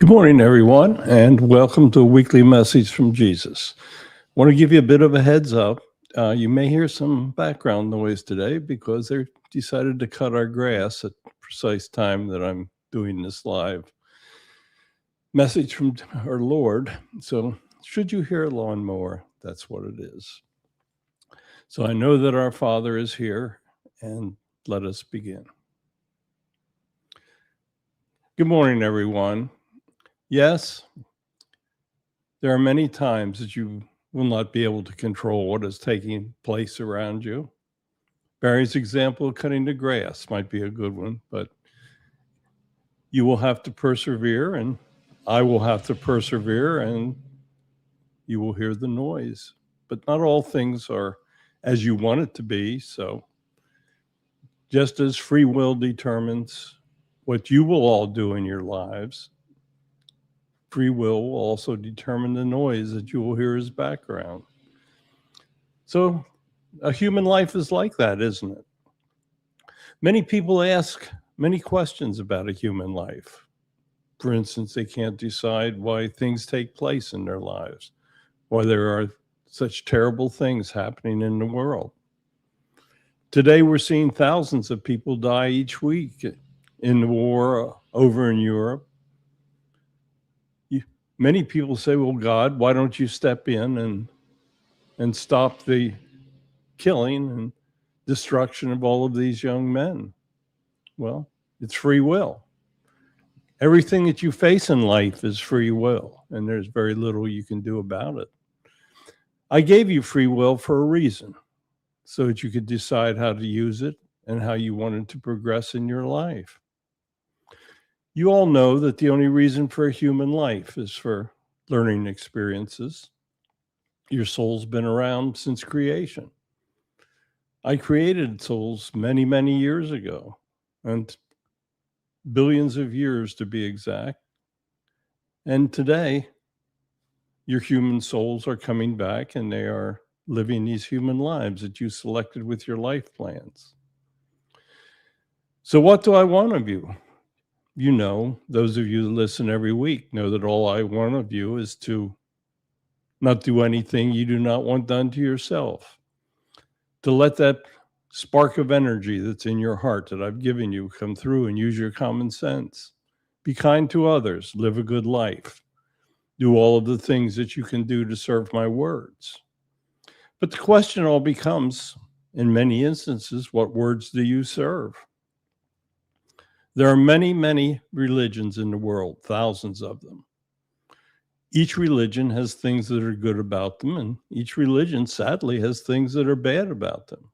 morning, everyone, and welcome to a weekly message from Jesus. I want to give you a bit of a heads up. You may hear some background noise today because they decided to cut our grass at the precise time that I'm doing this live message from our Lord. So, should you hear a lawnmower, that's what it is. So, I know that our Father is here, and let us begin. Good morning, everyone. Yes, there are many times that you will not be able to control what is taking place around you. Barry's example of cutting the grass might be a good one, but you will have to persevere, and I will have to persevere, and you will hear the noise. But not all things are as you want it to be. So, just as free will determines what you will all do in your lives, free will also determine the noise that you will hear as background. So a human life is like that, isn't it? Many people ask many questions about a human life. For instance, they can't decide why things take place in their lives, why there are such terrible things happening in the world. Today, we're seeing thousands of people die each week in the war over in Europe. Many people say, well, God, why don't you step in and stop the killing and destruction of all of these young men? Well, it's free will. Everything that you face in life is free will, and there's very little you can do about it. I gave you free will for a reason, so that you could decide how to use it and how you wanted to progress in your life. You all know that the only reason for a human life is for learning experiences. Your soul's been around since creation. I created souls many, many years ago, and billions of years to be exact. And today, your human souls are coming back and they are living these human lives that you selected with your life plans. So, what do I want of you? You know, those of you that listen every week know that all I want of you is to not do anything you do not want done to yourself, to let that spark of energy that's in your heart that I've given you come through and use your common sense. Be kind to others, live a good life, do all of the things that you can do to serve my words. But the question all becomes, in many instances, what words do you serve? There are many, many religions in the world, thousands of them. Each religion has things that are good about them, and each religion, sadly, has things that are bad about them.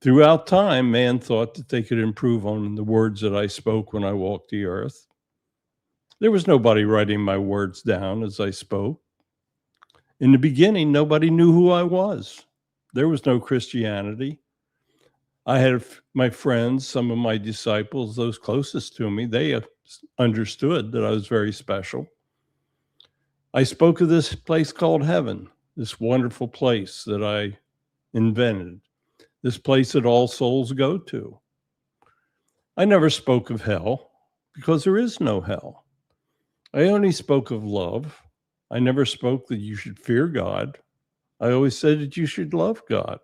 Throughout time, man thought that they could improve on the words that I spoke when I walked the earth. There was nobody writing my words down as I spoke. In the beginning, nobody knew who I was. There was no Christianity. I had my friends, some of my disciples, those closest to me, they understood that I was very special. I spoke of this place called heaven, this wonderful place that I invented, this place that all souls go to. I never spoke of hell because there is no hell. I only spoke of love. I never spoke that you should fear God. I always said that you should love God.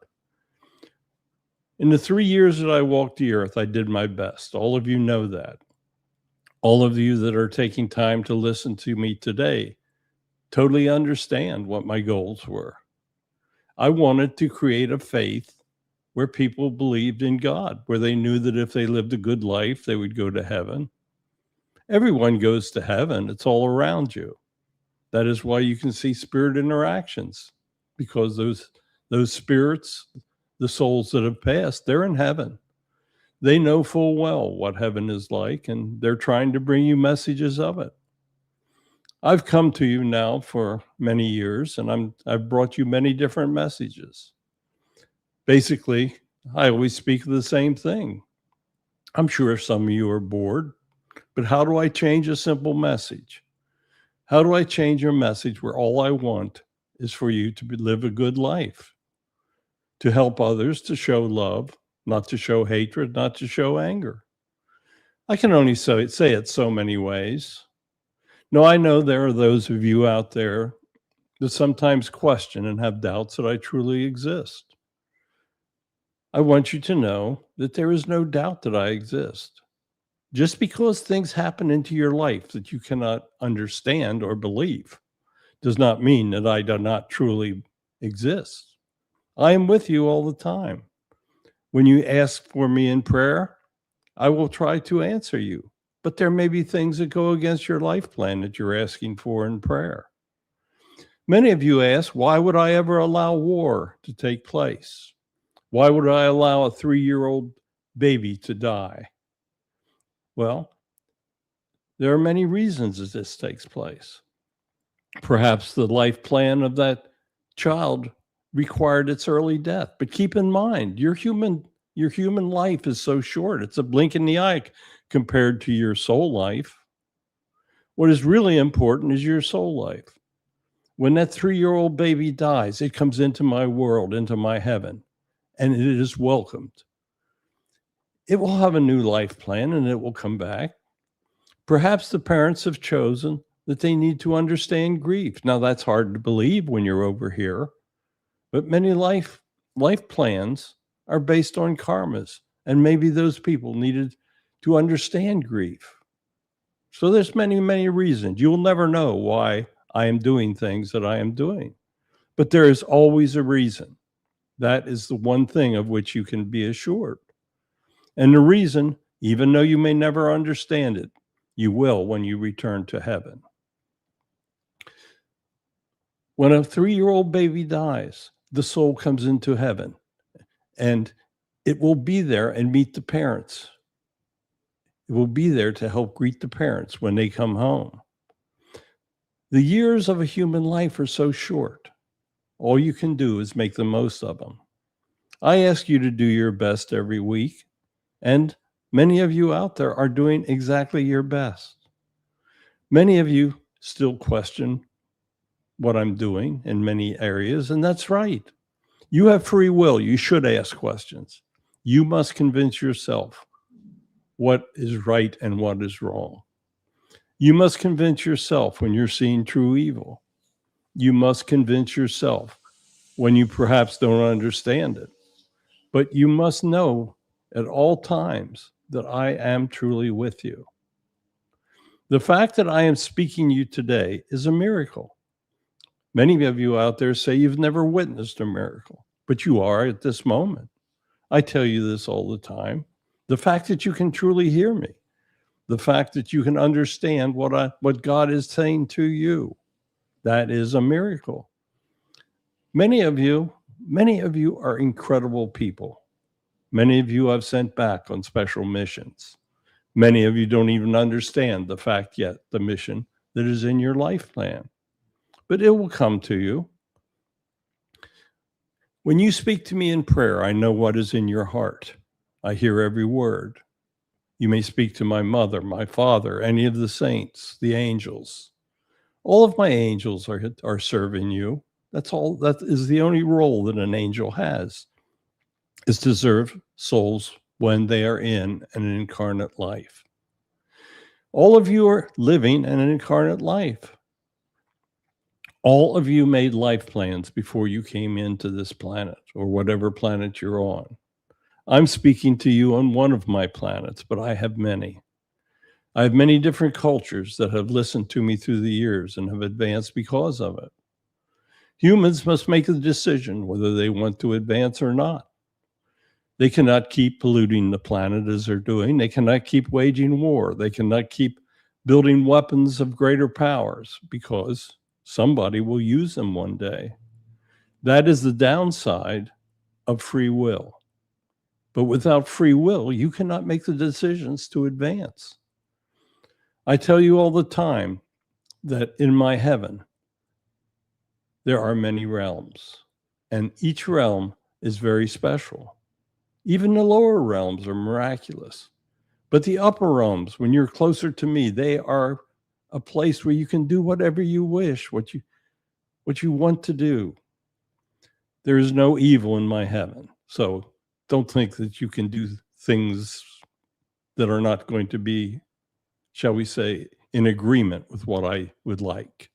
In the 3 years that I walked the earth, I did my best. All of you know that. All of you that are taking time to listen to me today totally understand what my goals were. I wanted to create a faith where people believed in God, where they knew that if they lived a good life, they would go to heaven. Everyone goes to heaven. It's all around you. That is why you can see spirit interactions, because those spirits, the souls that have passed, they're in heaven. They know full well what heaven is like, and they're trying to bring you messages of it. I've come to you now for many years, and I've brought you many different messages. Basically, I always speak of the same thing. I'm sure some of you are bored, but how do I change a simple message? How do I change your message where all I want is for you to live a good life, to help others, to show love, not to show hatred, not to show anger? I can only say it so many ways. No, I know there are those of you out there that sometimes question and have doubts that I truly exist. I want you to know that there is no doubt that I exist. Just because things happen into your life that you cannot understand or believe does not mean that I do not truly exist. I am with you all the time. When you ask for me in prayer, I will try to answer you. But there may be things that go against your life plan that you're asking for in prayer. Many of you ask, why would I ever allow war to take place? Why would I allow a 3-year-old baby to die? Well, there are many reasons that this takes place. Perhaps the life plan of that child required its early death. But keep in mind, your human life is so short. It's a blink in the eye compared to your soul life. What is really important is your soul life. When that 3-year-old baby dies, it comes into my world, into my heaven, and it is welcomed. It will have a new life plan and it will come back. Perhaps the parents have chosen that they need to understand grief. Now, that's hard to believe when you're over here, but many life plans are based on karmas, and maybe those people needed to understand grief. So there's many reasons. You'll never know why I am doing things that I am doing, but there is always a reason. That is the one thing of which you can be assured. And the reason, even though you may never understand it, you will when you return to heaven. When a 3-year-old baby dies, the soul comes into heaven and it will be there and meet the parents. It will be there to help greet the parents when they come home. The years of a human life are so short. All you can do is make the most of them. I ask you to do your best every week, and many of you out there are doing exactly your best. Many of you still question what I'm doing in many areas, and that's right. You have free will. You should ask questions. You must convince yourself what is right and what is wrong. You must convince yourself when you're seeing true evil. You must convince yourself when you perhaps don't understand it. But you must know at all times that I am truly with you. The fact that I am speaking to you today is a miracle. Many of you out there say you've never witnessed a miracle, but you are at this moment. I tell you this all the time. The fact that you can truly hear me, the fact that you can understand what God is saying to you, that is a miracle. Many of you are incredible people. Many of you I've sent back on special missions. Many of you don't even understand the fact yet, the mission that is in your life plan. But it will come to you. When you speak to me in prayer, I know what is in your heart. I hear every word. You may speak to my mother, my father, any of the saints, the angels. All of my angels are serving you. That's all. That is the only role that an angel has, is to serve souls when they are in an incarnate life. All of you are living an incarnate life. All of you made life plans before you came into this planet or whatever planet you're on. I'm speaking to you on one of my planets, but I have many. I have many different cultures that have listened to me through the years and have advanced because of it. Humans must make a decision whether they want to advance or not. They cannot keep polluting the planet as they're doing. They cannot keep waging war. They cannot keep building weapons of greater powers because somebody will use them one day. That is the downside of free will. But without free will, you cannot make the decisions to advance. I tell you all the time that in my heaven, there are many realms, and each realm is very special. Even the lower realms are miraculous. But the upper realms, when you're closer to me, they are a place where you can do whatever you wish, what you want to do. There is no evil in my heaven. So don't think that you can do things that are not going to be, shall we say, in agreement with what I would like.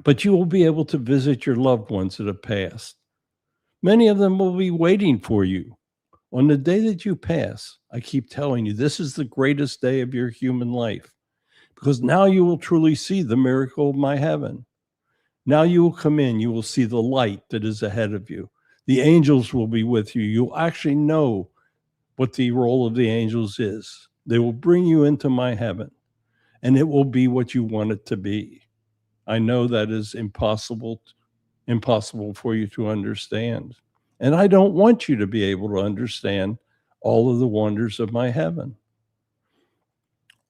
But you will be able to visit your loved ones that have passed. Many of them will be waiting for you. On the day that you pass, I keep telling you, this is the greatest day of your human life, because now you will truly see the miracle of my heaven. Now you will come in, you will see the light that is ahead of you. The angels will be with you. You'll actually know what the role of the angels is. They will bring you into my heaven, and it will be what you want it to be. I know that is impossible for you to understand. And I don't want you to be able to understand all of the wonders of my heaven.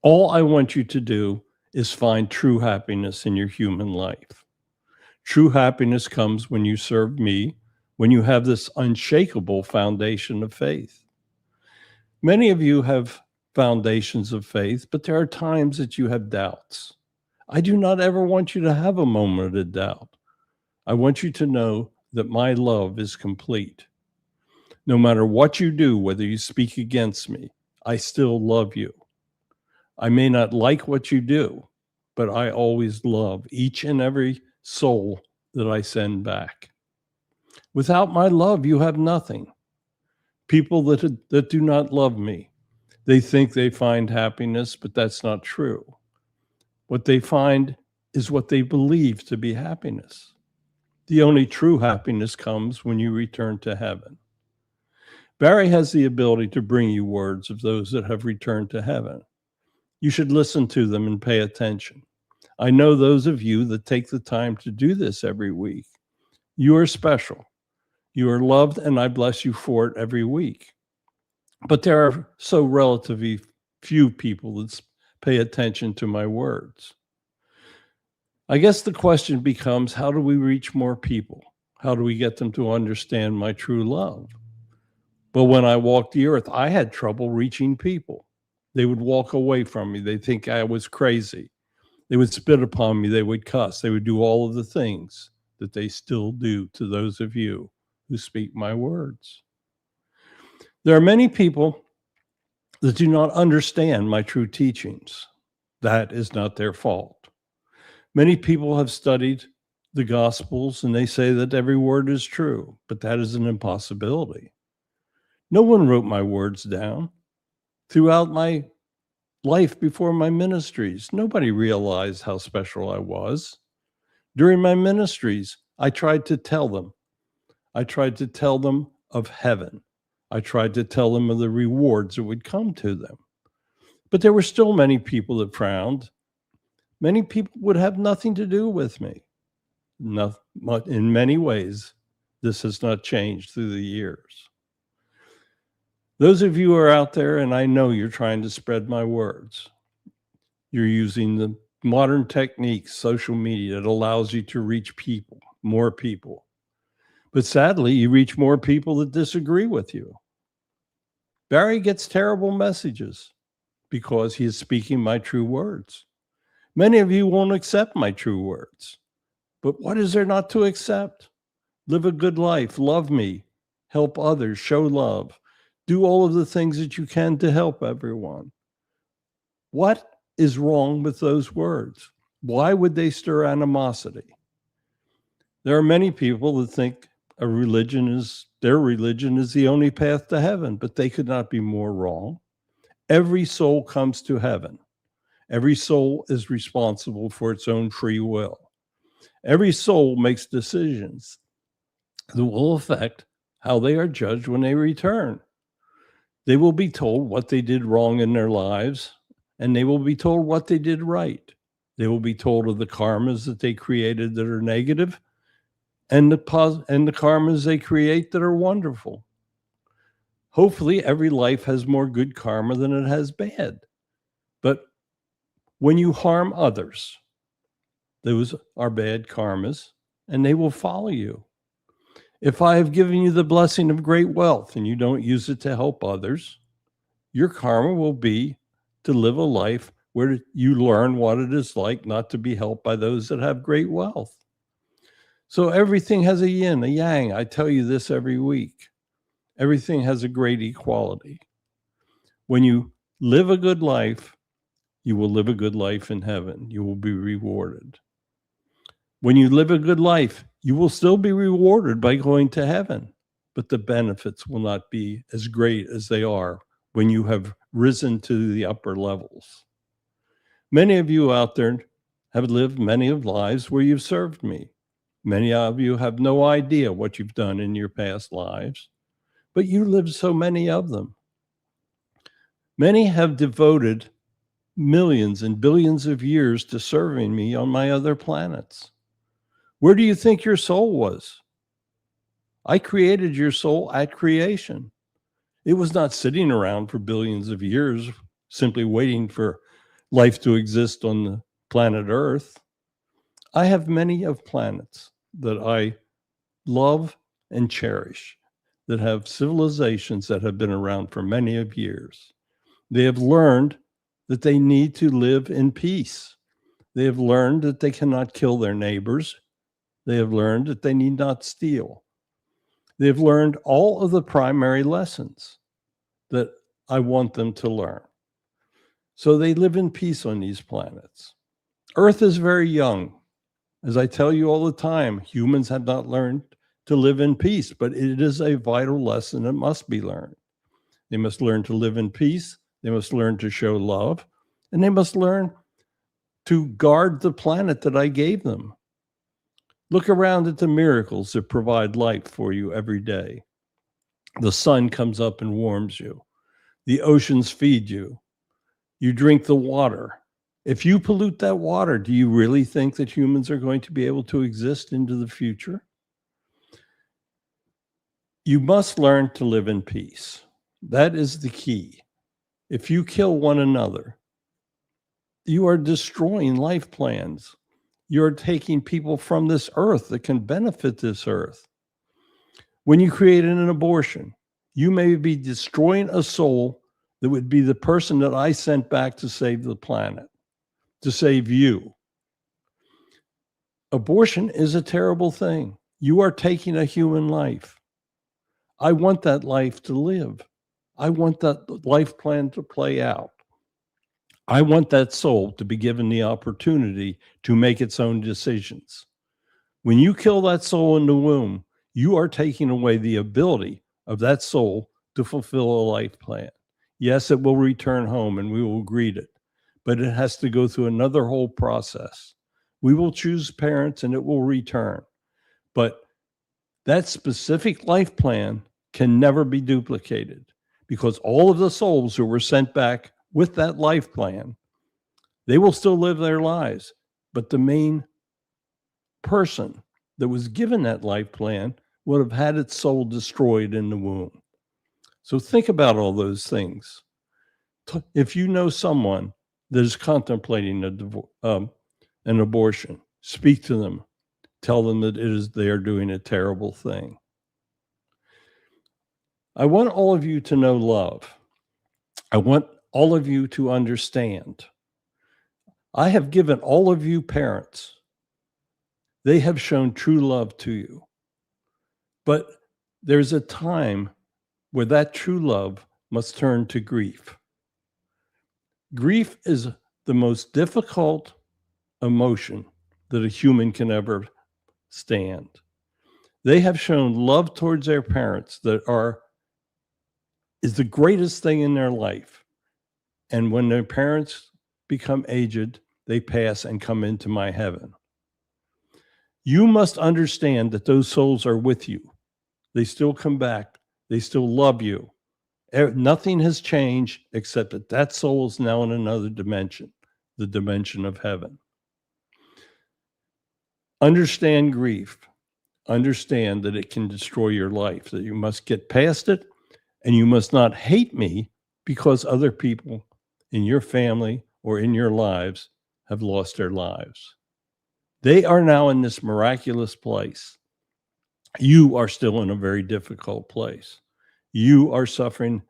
All I want you to do is find true happiness in your human life. True happiness comes when you serve me, when you have this unshakable foundation of faith. Many of you have foundations of faith, but there are times that you have doubts. I do not ever want you to have a moment of doubt. I want you to know that my love is complete. No matter what you do, whether you speak against me, I still love you. I may not like what you do, but I always love each and every soul that I send back. Without my love, you have nothing. People that do not love me, they think they find happiness, but that's not true. What they find is what they believe to be happiness. The only true happiness comes when you return to heaven. Barry has the ability to bring you words of those that have returned to heaven. You should listen to them and pay attention. I know those of you that take the time to do this every week. You are special. You are loved, and I bless you for it every week. But there are so relatively few people that pay attention to my words. I guess the question becomes, how do we reach more people? How do we get them to understand my true love? But when I walked the earth, I had trouble reaching people. They would walk away from me. They'd think I was crazy. They would spit upon me. They would cuss. They would do all of the things that they still do to those of you who speak my words. There are many people that do not understand my true teachings. That is not their fault. Many people have studied the Gospels and they say that every word is true, but that is an impossibility. No one wrote my words down. Throughout my life before my ministries, nobody realized how special I was. During my ministries, I tried to tell them. I tried to tell them of heaven. I tried to tell them of the rewards that would come to them. But there were still many people that frowned. Many people would have nothing to do with me. In many ways, this has not changed through the years. Those of you who are out there, and I know you're trying to spread my words, you're using the modern techniques, social media, that allows you to reach people, more people. But sadly, you reach more people that disagree with you. Barry gets terrible messages because he is speaking my true words. Many of you won't accept my true words. But what is there not to accept? Live a good life, love me, help others, show love, do all of the things that you can to help everyone. What is wrong with those words? Why would they stir animosity? There are many people that think their religion is the only path to heaven, but they could not be more wrong. Every soul comes to heaven. Every soul is responsible for its own free will. Every soul makes decisions that will affect how they are judged when they return. They will be told what they did wrong in their lives, and they will be told what they did right. They will be told of the karmas that they created that are negative, and the karmas they create that are wonderful. Hopefully, every life has more good karma than it has bad. But when you harm others, those are bad karmas, and they will follow you. If I have given you the blessing of great wealth and you don't use it to help others, your karma will be to live a life where you learn what it is like not to be helped by those that have great wealth. So everything has a yin, a yang. I tell you this every week. Everything has a great equality. When you live a good life, You will live a good life in heaven. You will be rewarded. When you live a good life, you will still be rewarded by going to heaven, but the benefits will not be as great as they are when you have risen to the upper levels. Many of you out there have lived many of lives where you've served me. Many of you have no idea what you've done in your past lives, but you lived so many of them. Many have devoted millions and billions of years to serving me on my other planets. Where do you think your soul was? I created your soul at creation. It was not sitting around for billions of years simply waiting for life to exist on the planet Earth. I have many of planets that I love and cherish that have civilizations that have been around for many of years. They have learned that they need to live in peace. They have learned that they cannot kill their neighbors. They have learned that they need not steal. They have learned all of the primary lessons that I want them to learn. So they live in peace on these planets. Earth is very young. As I tell you all the time, humans have not learned to live in peace, but it is a vital lesson that must be learned. They must learn to live in peace. They must learn to show love, and they must learn to guard the planet that I gave them. Look around at the miracles that provide life for you every day. The sun comes up and warms you. The oceans feed you. You drink the water. If you pollute that water, do you really think that humans are going to be able to exist into the future? You must learn to live in peace. That is the key. If you kill one another, you are destroying life plans. You're taking people from this earth that can benefit this earth. When you create an abortion, you may be destroying a soul that would be the person that I sent back to save the planet, to save you. Abortion is a terrible thing. You are taking a human life. I want that life to live. I want that life plan to play out. I want that soul to be given the opportunity to make its own decisions. When you kill that soul in the womb, you are taking away the ability of that soul to fulfill a life plan. Yes, it will return home and we will greet it, but it has to go through another whole process. We will choose parents and it will return. But that specific life plan can never be duplicated because all of the souls who were sent back with that life plan, they will still live their lives. But the main person that was given that life plan would have had its soul destroyed in the womb. So think about all those things. If you know someone that is contemplating an abortion, speak to them. Tell them that they are doing a terrible thing. I want all of you to know love. I want all of you to understand. I have given all of you parents. They have shown true love to you. But there's a time where that true love must turn to grief. Grief is the most difficult emotion that a human can ever stand. They have shown love towards their parents that is the greatest thing in their life. And when their parents become aged, they pass and come into my heaven. You must understand that those souls are with you. They still come back. They still love you. Nothing has changed except that that soul is now in another dimension, the dimension of heaven. Understand grief. Understand that it can destroy your life, that you must get past it, and you must not hate me because other people in your family or in your lives have lost their lives. They are now in this miraculous place. You are still in a very difficult place. You are suffering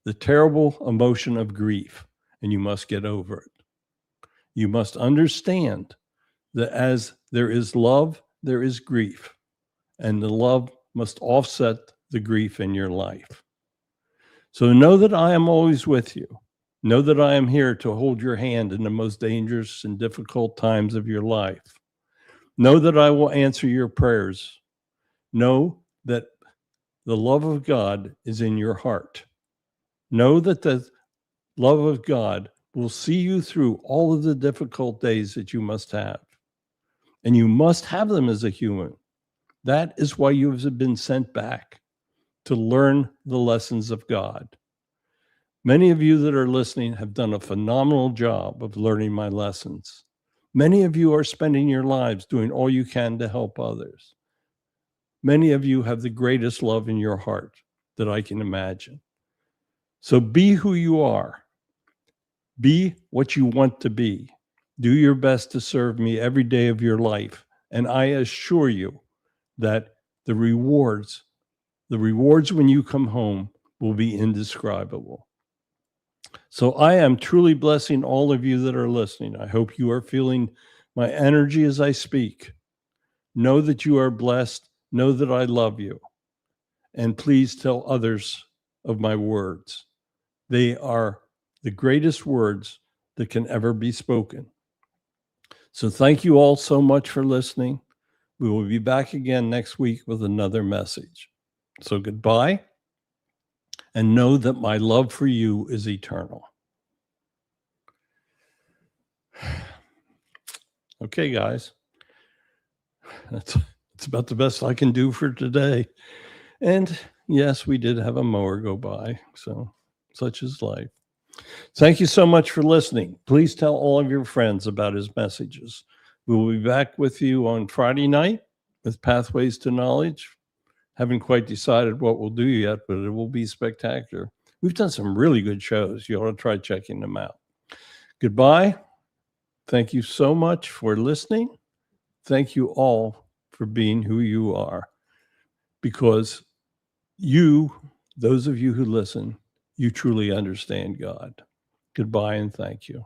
the terrible emotion of grief, and you must get over it. You must understand that as there is love, there is grief, and the love must offset the grief in your life. So know that I am always with you. Know that I am here to hold your hand in the most dangerous and difficult times of your life. Know that I will answer your prayers. Know that the love of God is in your heart. Know that the love of God will see you through all of the difficult days that you must have. And you must have them as a human. That is why you have been sent back, to learn the lessons of God. Many of you that are listening have done a phenomenal job of learning my lessons. Many of you are spending your lives doing all you can to help others. Many of you have the greatest love in your heart that I can imagine. So be who you are. Be what you want to be. Do your best to serve me every day of your life. And I assure you that the rewards when you come home will be indescribable. So I am truly blessing all of you that are listening. I hope you are feeling my energy as I speak. Know that you are blessed. Know that I love you. And please tell others of my words. They are the greatest words that can ever be spoken. So thank you all so much for listening. We will be back again next week with another message. So goodbye, and know that my love for you is eternal. Okay, guys. That's about the best I can do for today. And yes, we did have a mower go by, so such is life. Thank you so much for listening. Please tell all of your friends about his messages. We will be back with you on Friday night with Pathways to Knowledge. Haven't quite decided what we'll do yet, but it will be spectacular. We've done some really good shows. You ought to try checking them out. Goodbye. Thank you so much for listening. Thank you all for being who you are, because you, those of you who listen, you truly understand God. Goodbye and thank you.